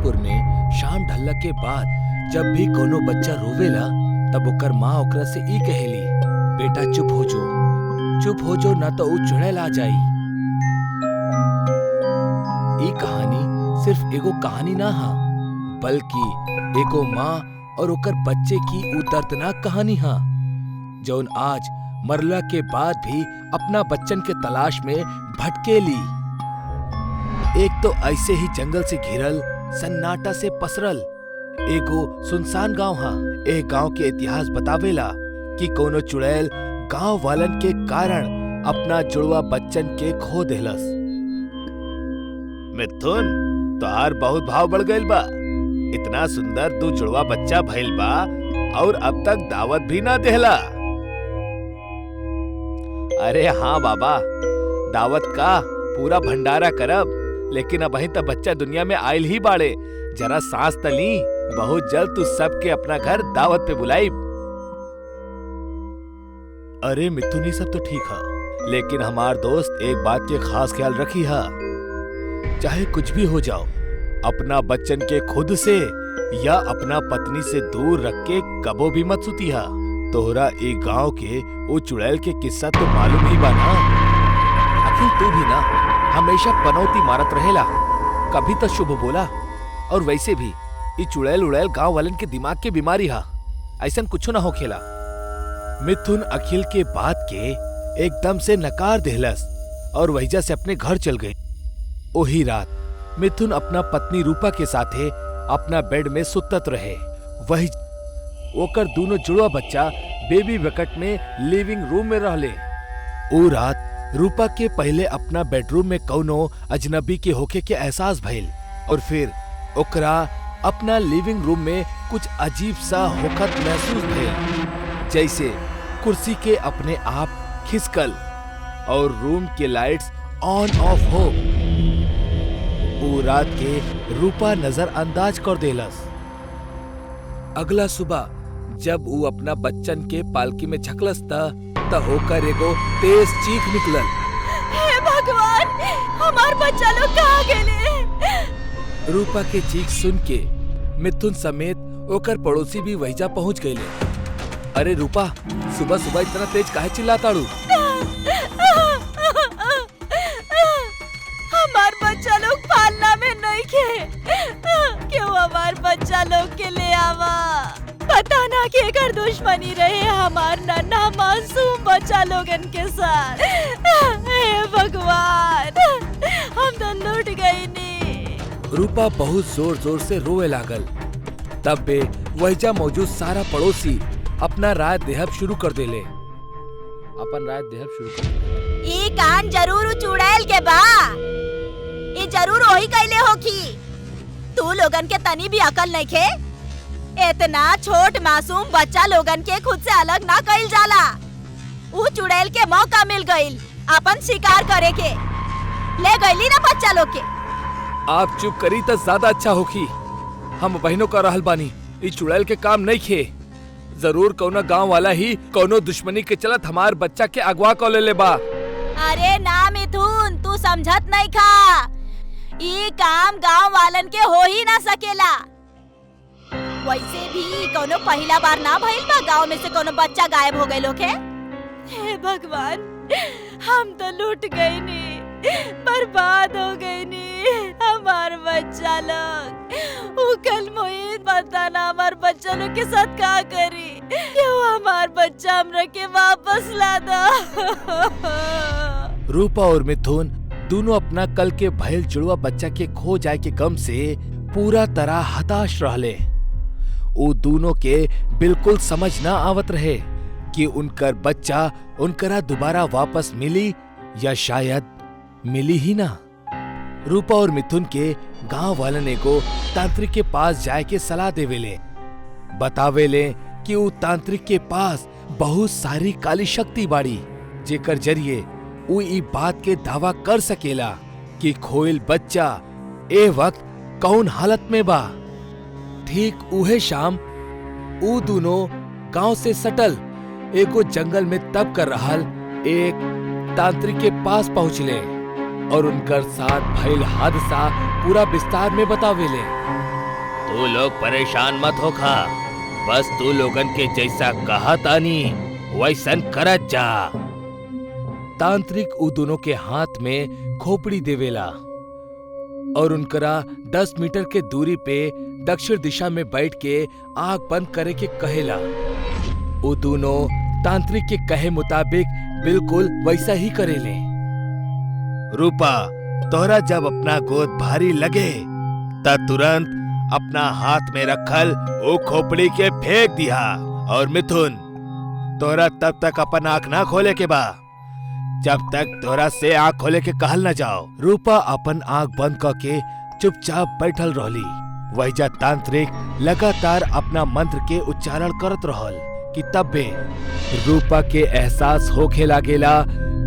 जंगलपुर में शाम ढलला के बाद जब भी कोनो बच्चा रोवेला तब ओकर माँ ओकरा से ई कहेली, बेटा चुप हो जो ना तो ऊ चुड़ैल आ जाई। ई कहानी सिर्फ एगो कहानी ना हा, बल्कि एगो माँ और ओकर बच्चे की ऊ दर्दनाक कहानी हा, जौन आज मरला के बाद भी अपना बच्चन के तलाश में भटकेली। एक तो ऐसे ही जंगल से घिरल सन्नाटा से पसरल एगो सुनसान गांव हा। ए गांव के इतिहास बतावेला कि कोनो चुड़ैल गांव वालन के कारण अपना जुड़वा बच्चन के खो देहलस। मिथुन, तोहार बहुत भाव बढ़ गइल बा। इतना सुंदर तू जुड़वा बच्चा भइल बा और अब तक दावत भी ना देहला। अरे हाँ बाबा, दावत का पूरा भंडारा करब, लेकिन अब तक बच्चा दुनिया में आयल ही बाड़े। जरा सांस तली, बहुत जल्द तू सबके अपना घर दावत पे बुलाई। अरे मिथुन, ये सब तो ठीक है, लेकिन हमार दोस्त एक बात के खास ख्याल रखी है, चाहे कुछ भी हो जाओ, अपना बच्चन के खुद से या अपना पत्नी से दूर रख के कबो भी मत सुती है। तोहरा एक गांव के वो चुड़ैल के किस्सा तो मालूम ही बा ना। आखिर तू भी ना हमेशा पनौती मारत रहेला, कभी तो शुभ बोला। और वैसे भी ये चुड़ैल उड़ैल गांव वालन के दिमाग के बीमारी हा, ऐसा कुछ ना हो खेला। मिथुन अखिल के बात के एकदम से नकार देहलस और वहीजा से अपने घर चल गई। ओही रात मिथुन अपना पत्नी रूपा के साथे अपना बेड में सुतत रहे। वही ओकर दोनों जुड़वा बच्चा बेबी बकेट में लिविंग रूम में रहले। ओ रात रूपा के पहले अपना बेडरूम में कौनो अजनबी के होके के एहसास भइल और फिर ओकरा अपना लिविंग रूम में कुछ अजीब सा होखत महसूस भइल, जैसे कुर्सी के अपने आप खिसकल और रूम के लाइट्स ऑन ऑफ हो। ओ रात के रूपा नजरअंदाज कर देलस। अगला सुबह जब वो अपना बच्चन के पालकी में झकलस त ओकर एगो तेज चीख निकलल। हे भगवान, हमार बच्चा लोग कहाँ गेले? रूपा के चीख सुन के मिथुन समेत ओकर पड़ोसी भी वहीजा पहुंच गए। अरे रूपा, सुबह सुबह इतना तेज काहे चिल्लाताड़ू? हमार बच्चा लोग पालना में नहीं खे, क्यों हमार बच्चा लोग के ले आवा? पता ना कि एकर दुश्मनी रहे हमार नन्हा मासूम बच्चा लोगन के साथ। हे भगवान, हम तो लूट गई नी। रूपा बहुत जोर जोर से रोए लागल। तब बे वहीजा मौजूद सारा पड़ोसी अपना राय देहब शुरू कर देले। ई कान जरूर चुड़ैल के बा, ई जरूर वही कैले होखी। तू लोगन के तनी भी अकल नहीं खे? इतना छोट मासूम बच्चा लोगन के खुद से अलग ना कइल जाला। ऊ चुड़ैल के मौका मिल गइल अपन शिकार करे के, ले गइली ना बच्चा लोग के। आप चुप करी तो ज्यादा अच्छा होखी। हम बहनों का रहल बानी, ई चुड़ैल के काम नहीं खे। जरूर कौनो गांव वाला ही कौनो दुश्मनी के चलत हमार बच्चा के अगवा कर लेले बा। अरे ना मिथुन, तू समझत नहीं खा। ई काम गांव वालन के हो ही ना सकेला। वैसे भी कौनो पहला बार ना भइल बा गांव में से कौनो बच्चा गायब हो गइल होखे। हे भगवान, हम तो लूट गई नी, बर्बाद हो गई नी हमार बच्चा लोग। कल मोहित पता ना हमार बच्चा लोग के साथ का करी। क्यों हमार बच्चा हमरा के वापस ला दो। रूपा और मिथुन दोनों अपना कल के भयल जुड़वा बच्चा के खो जाए के गम से पूरा तरह हताश रहले। वो दोनों के बिल्कुल समझ ना आवत रहे कि उनकर बच्चा उनकरा दोबारा वापस मिली या शायद मिली ही ना। रूपा और मिथुन के गांव वालन को तांत्रिक के पास जाए के सलाह देवेले। बतावेले कि वो तांत्रिक के पास बहुत सारी काली शक्ति बाड़ी, जेकर जरिए वो ई बात के दावा कर सकेला कि खोइल बच्चा ए वक्त कौन हालत में बा। ठीक उहे शाम ऊ दोनों गांव से सटल एगो जंगल में तप कर रहल एक तांत्रिक के पास पहुंचले और उनकर साथ भइल हादसा पूरा विस्तार में बतावेले। तू लोग परेशान मत होखा, बस तू लोगन के जैसा कहा तानी वैसन करत जा। तांत्रिक उ दोनों के हाथ में खोपड़ी देवेला और उनकरा 10 मीटर के दूरी पे दक्षिण दिशा में बैठ के आंख बंद करे के कहेला। वो दोनों तांत्रिक के कहे मुताबिक बिल्कुल वैसा ही करेले। रूपा, तोहरा जब अपना गोद भारी लगे तब तुरंत अपना हाथ में रखल वो खोपड़ी के फेंक दिया। और मिथुन, तोहरा तब तक अपन आंख ना खोले के बा जब तक तोहरा से आंख खोले के कहल न जाओ। रूपा अपन आंख बंद करके चुपचाप बैठल रहली। वहीजा तांत्रिक लगातार अपना मंत्र के उच्चारण करत रहल कि तब्बे रूपा के एहसास होखे लागेला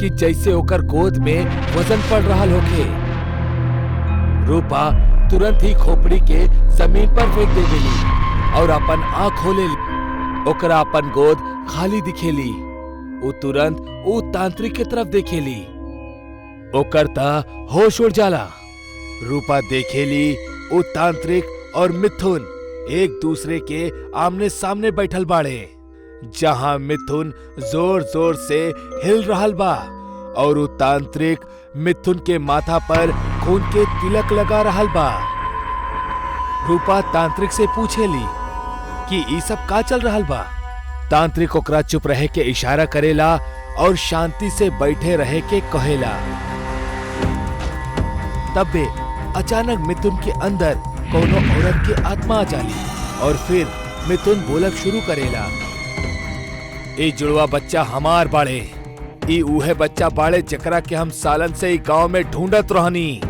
कि जैसे ओकर गोद में वजन पड़ रहा होखे। रूपा तुरंत ही खोपड़ी के जमीन पर फेंक देवेली और अपन आंख खोलेली। ओकरा अपन गोद खाली दिखेली। वो तुरंत वो तांत्रिक के तरफ देखेली। ओकर ता होश उड़ जाला। रूपा देखेली वो तांत्रिक और मिथुन एक दूसरे के आमने सामने बैठल बाड़े, जहां मिथुन जोर जोर से हिल रहल बा और वो तांत्रिक मिथुन के माथा पर खून के तिलक लगा रहल बा। रूपा तांत्रिक से पूछेली कि ई सब का चल रहल बा। तांत्रिक ओकरा चुप रहे के इशारा करेला और शांति से बैठे रहे के कहेला। तब्बे अचानक मिथुन के अंदर कोनो औरत के आत्मा आ जाली और फिर मिथुन बोलक शुरू करेला। ए जुड़वा बच्चा हमार बाड़े। ई उहे बच्चा बाड़े जकरा के हम सालन से ई गांव में ढूंढत रहनी।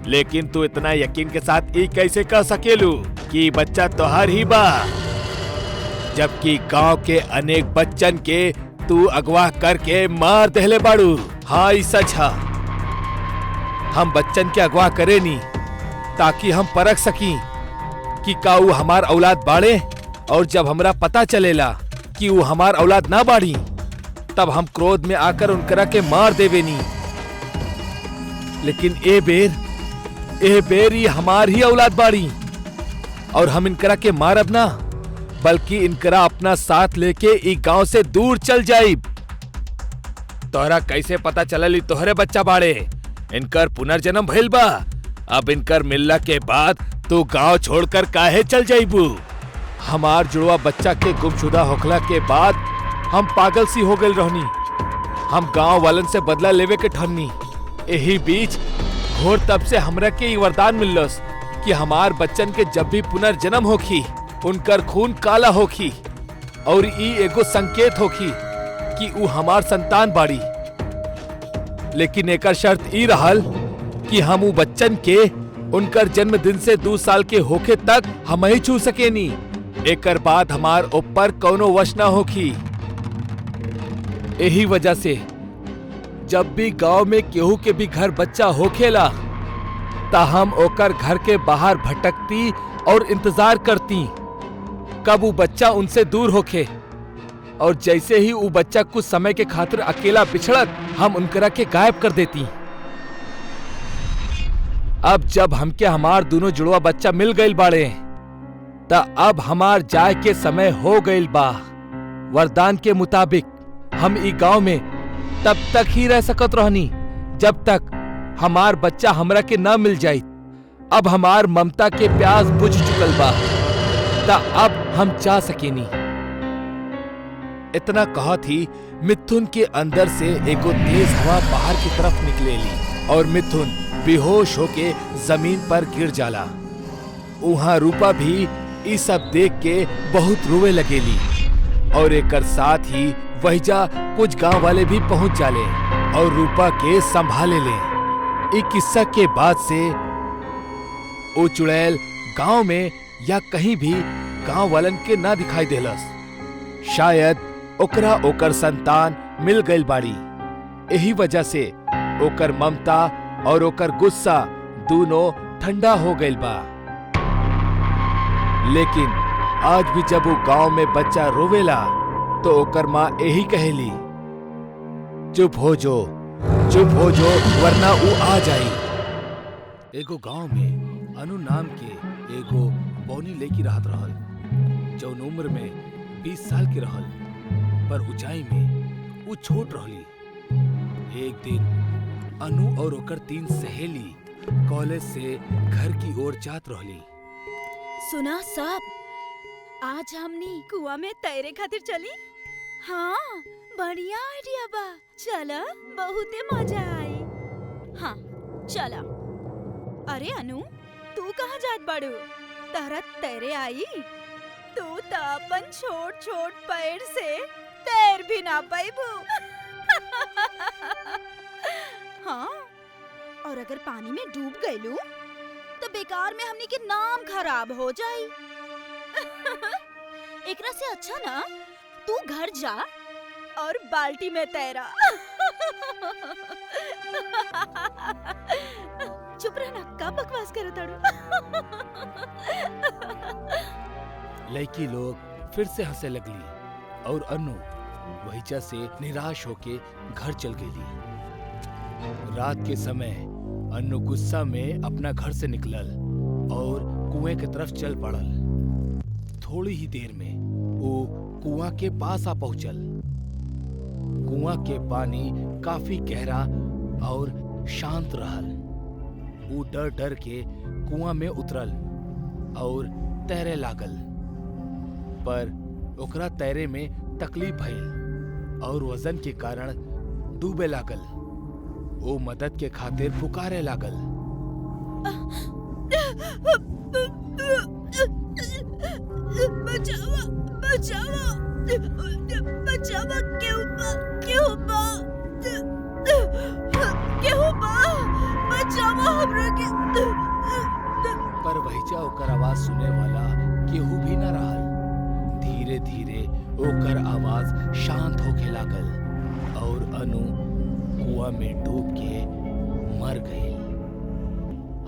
लेकिन तू इतना यकीन के साथ ई कैसे कह सकेलू कि बच्चा तोहार ही बा, जबकि गांव के अनेक बच्चन के तू अगवा करके मार देहले बाड़ू। हाँ, ई सच है। हम बच्चन के अगवा करे नी ताकि हम परख सकी कि का वो हमार औलाद बाड़े, और जब हमरा पता चलेला कि वो हमार औलाद ना बाड़ी तब हम क्रोध में आकर उनकरा के मार देवे नी। लेकिन ए बेर ही हमार ही औलाद बाड़ी और हम इनकरा के मारब ना, बल्कि इनकरा अपना साथ लेके ई गांव से दूर चल जाइब। तोहरा कैसे पता चलल तोहरे बच्चा बाड़े? इनकर पुनर्जन्म भइल बा। अब इनकर मिलला के बाद तू गांव छोड़कर काहे चल जाइबू? हमार जुड़वा बच्चा के गुमशुदा होखला के बाद हम पागल सी हो गए रहनी। हम गांव वालन से बदला लेवे के ठन्नी। यही बीच घोर तब से हमरा के वरदान मिललस कि हमार बच्चन के जब भी पुनर्जन्म होखी उनकर खून काला होखी और ई एगो संकेत होखी कि ऊ हमार संतान बाड़ी। लेकिन एकर शर्त ई रहल कि हम ऊ बच्चन के उनकर जन्मदिन से 2 साल के होखे तक हम ही छू सकेनी। एकर बाद हमार ऊपर कौनो वश ना होखी। यही वजह से जब भी गांव में केहू के भी घर बच्चा होखेला ता हम ओकर घर के बाहर भटकती और इंतजार करती कब वो बच्चा उनसे दूर होखे, और जैसे ही वो बच्चा कुछ समय के खातिर अकेला बिछड़त हम उनकरा के गायब कर देती। अब जब हमके हमार दोनों जुड़वा बच्चा मिल गइल बाड़े ता अब हमार जाए के समय हो गइल बा। वरदान के मुताबिक हम ई गांव में तब तक ही रह सकत रहनी जब तक हमार बच्चा हमरा के न मिल जाई। अब हमार ममता के प्यास बुझ चुकल बा ता अब हम जा सकेनी। इतना कहत ही मिथुन के अंदर से एगो तेज हवा बाहर की तरफ निकलेली और मिथुन बेहोश होके जमीन पर गिर जाला। वहां रूपा भी ई सब देख के बहुत रोवे लगेली और एकर साथ ही वहीजा कुछ गांव वाले भी पहुंच जाले और रूपा के संभाले ले। ई किस्सा के बाद से ओ चुड़ैल गांव में या कहीं भी गांव वालन के ना दिखाई देलस। शायद ओकरा ओकर संतान मिल गइल बाड़ी। यही वजह से ओकर ममता और ओकर गुस्सा दोनों ठंडा हो गइल बा। लेकिन आज भी जब वो गांव में बच्चा रोवेला तो ओकर माँ यही कहेली, चुप हो जो वरना वो आ जाई। एगो गांव में अनु नाम के एगो बौनी लेकी रहत रहल जौन उम्र में 20 साल की रहल, पर ऊंचाई में वो छोट रहली। एक दिन अनु और ओकर 3 सहेली कॉलेज से घर की ओर जात रहली। सुना सब, आज हमनी कुआं में तैरे खातिर चली। हाँ, बढ़िया आइडिया बा। चला, बहुते मजा आई। हाँ चला। अरे अनु, तू कहाँ जात बाड़ू? तारा तैरे आई? तू तो अपन छोट छोट पैर से तैर भी ना पाइबू। हाँ, और अगर पानी में डूब गईलू तो बेकार में हमनी के नाम खराब हो जाई। एकरा से अच्छा ना तू घर जा और बाल्टी में तैरा। चुप रहना, का बकवास करे ताड़ू? लड़की लोग फिर से हंसे लगली और अनु वहीचा से निराश होके घर चल गई। रात के समय अनु गुस्सा में अपना घर से निकलल और कुएं की तरफ चल पड़ल। थोड़ी ही देर में वो कुआं के पास आ पहुंचल। कुआं के पानी काफी गहरा और शांत रहल। वो डर डर के कुआं में उतरल और तैरे लागल, पर ओकरा तैरे में तकलीफ भइल और वजन के कारण डूबे लागल। वो मदद के खातिर पुकारे लागल। बचावा, बचावा, बचावा, क्यों बा, क्यों बा, क्यों बा, बचावा हमरा के। पर वहीचा ओकर आवाज सुने वाला केहू भी न रहल। धीरे धीरे ओकर आवाज शांत होके लागल और अनु कुआं में डूब के मर गई।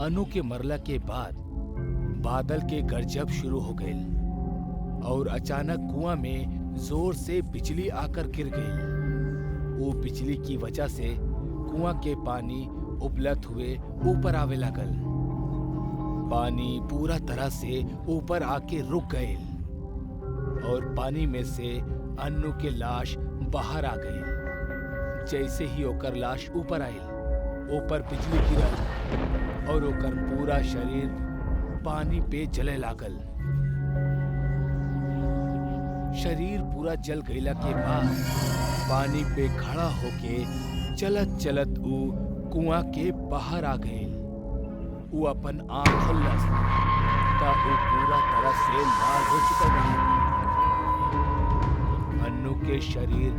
अनु के मरला के बाद बादल के गरजब शुरू हो गई और अचानक कुआं में जोर से बिजली आकर गिर गई। वो बिजली की वजह से कुआं के पानी उबलत हुए ऊपर आवे लगल। पानी पूरा तरह से ऊपर आके रुक गए और पानी में से अन्नू के लाश बाहर आ गई। जैसे ही ओकर लाश ऊपर आयल, ऊपर बिजली गिरल और ओकर पूरा शरीर पानी पे जले लागल। शरीर पूरा जल गईला के बाद पानी पे खड़ा होके चलत चलत ऊ कुआं के बाहर आ गए। ऊ अपन आँख खोलस ता ऊ पूरा तरह से लाल हो चुका रही। अन्नू के शरीर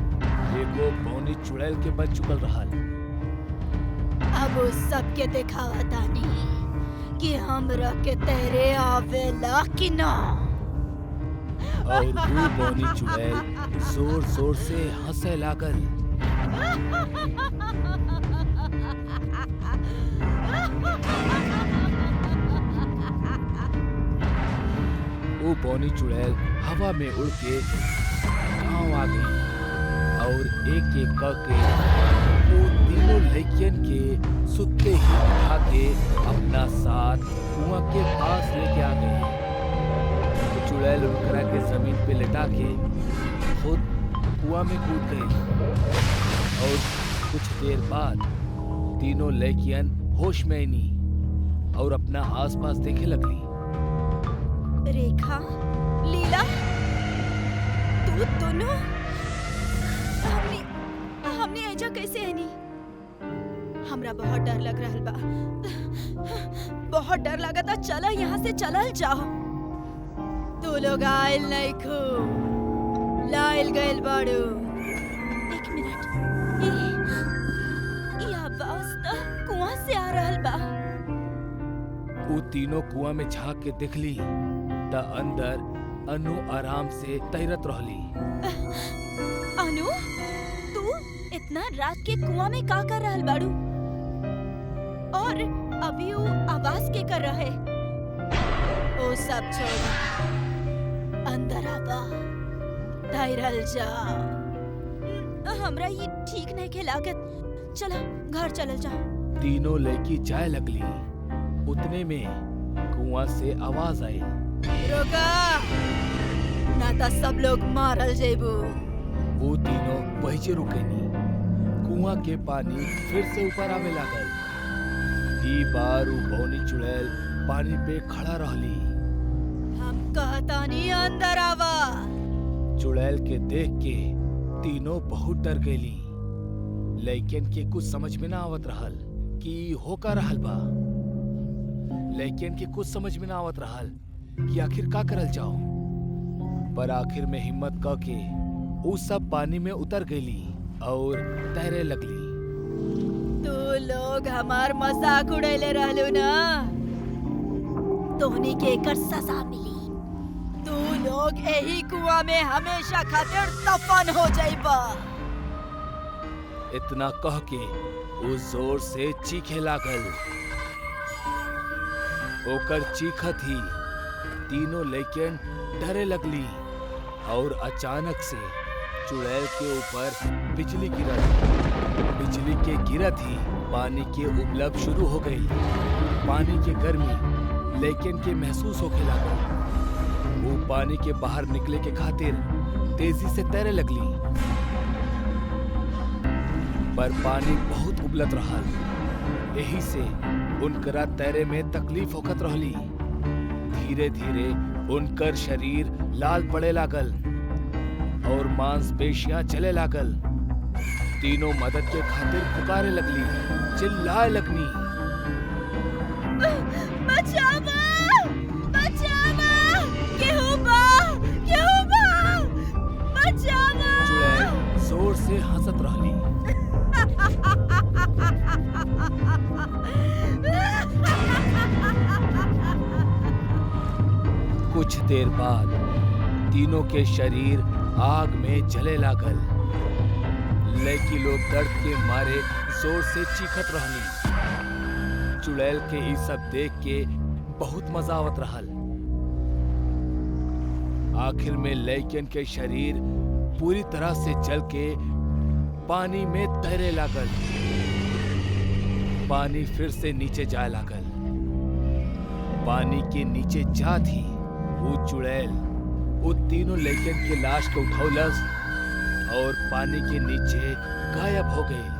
एगो बौनी चुड़ैल के बन चुकल रहल। अब उस सबके दिखावा तानी कि हमरा के तैरे आवेला कि ना। और वो बौनी चुड़ैल जोर जोर से हंसे लागल। वो बौनी चुड़ैल हवा में उड़ के गांव आ गई और एक एक करके वो तीनों लड़कियन के सुत्ते ही उठा के अपना साथ कुआं के पास लेके आ गई। चुड़ैल उनकरा के जमीन पे लेटा के खुद कुआं में कूद गई और कुछ देर बाद तीनों लड़कियन होश में आईनी और अपना आसपास देखे लगली। रेखा, लीला, तू दोनों हमने ऐजा कैसे आनी? हमरा बहुत डर लग रहा बा, बहुत डर लगा था। चला यहाँ से चलल जाओ। तू लोग आयल नहीं खू, लायल गइल बाड़ू। एक मिनट, ये आवाज तो कुआं से आ रहल बा। वो तीनों कुआं में झांक के देखली त अंदर अनु आराम से तैरत रहली। अनु, तू इतना रात के कुआं में का कर रहल बाड़ू? और अभी वो आवाज के कर रहे? वो सब छोड़, अंदर आवा, तैरल जा। हमरा ये ठीक नहीं के लागत। चला घर चलल जा। तीनों लड़की जाए लगली। उतने में कुआं से आवाज आई। रुका, ना तो सब लोग मारल जेबू। वो तीनों वही से रुकेनी। कुआं के पानी फिर से ऊपर आवे लागल। ई बार उ बौनी चुड़ैल पानी पे खड़ा रहली। हम कहतानी अंदर आवा। चुड़ैल के देख के तीनों बहुत डर गईली। लइकन के कुछ समझ में ना आवत रहल कि हो का रहल बा। लइकन के कुछ समझ में ना आवत रहल कि आखिर का करल जाओ। पर आखिर में हिम्मत क के उ सब पानी में उतर गईली और तैरे लगली। तू लोग हमार मजाक उड़ैले रहलू ना, तोहनी के एकर सजा मिली। तू लोग यही कुआं में हमेशा खातिर दफन हो जाइबा। इतना कह के वो जोर से चीखे लागल। ओकर चीखत ही तीनों लइकन डरे लगली और अचानक से चुड़ैल के ऊपर बिजली गिरत। बिजली के गिरत ही पानी के उबलब शुरू हो गई। पानी के गर्मी लइकन के महसूस होके लागल। वो पानी के बाहर निकले के खातिर तेजी से तैरे लगली, पर पानी बहुत उबलत रहल। यही से उनकरा तैरे में तकलीफ होखत रहली। धीरे धीरे उनकर शरीर लाल पड़े लागल और मांसपेशियां जले लागल। तीनों मदद के खातिर पुकारे लगली, चिल्लाए लगनी, बचावा! बचावा! केहू बा! केहू बा! बचावा! चुड़ैल जोर से हंसत रहली। कुछ देर बाद तीनों के शरीर आग में जले लागल। लड़की लोग दर्द के मारे जोर से चीखत रहली। चुड़ैल के ई सब देख के बहुत मजा आवत रहल। आखिर में लड़कियन के शरीर पूरी तरह से जल के पानी में तैरे लागल। पानी फिर से नीचे जाए लागल। पानी के नीचे जात ही वो चुड़ैल वो तीनों लड़कियन के लाश को उठौलस और पानी के नीचे गायब हो गई।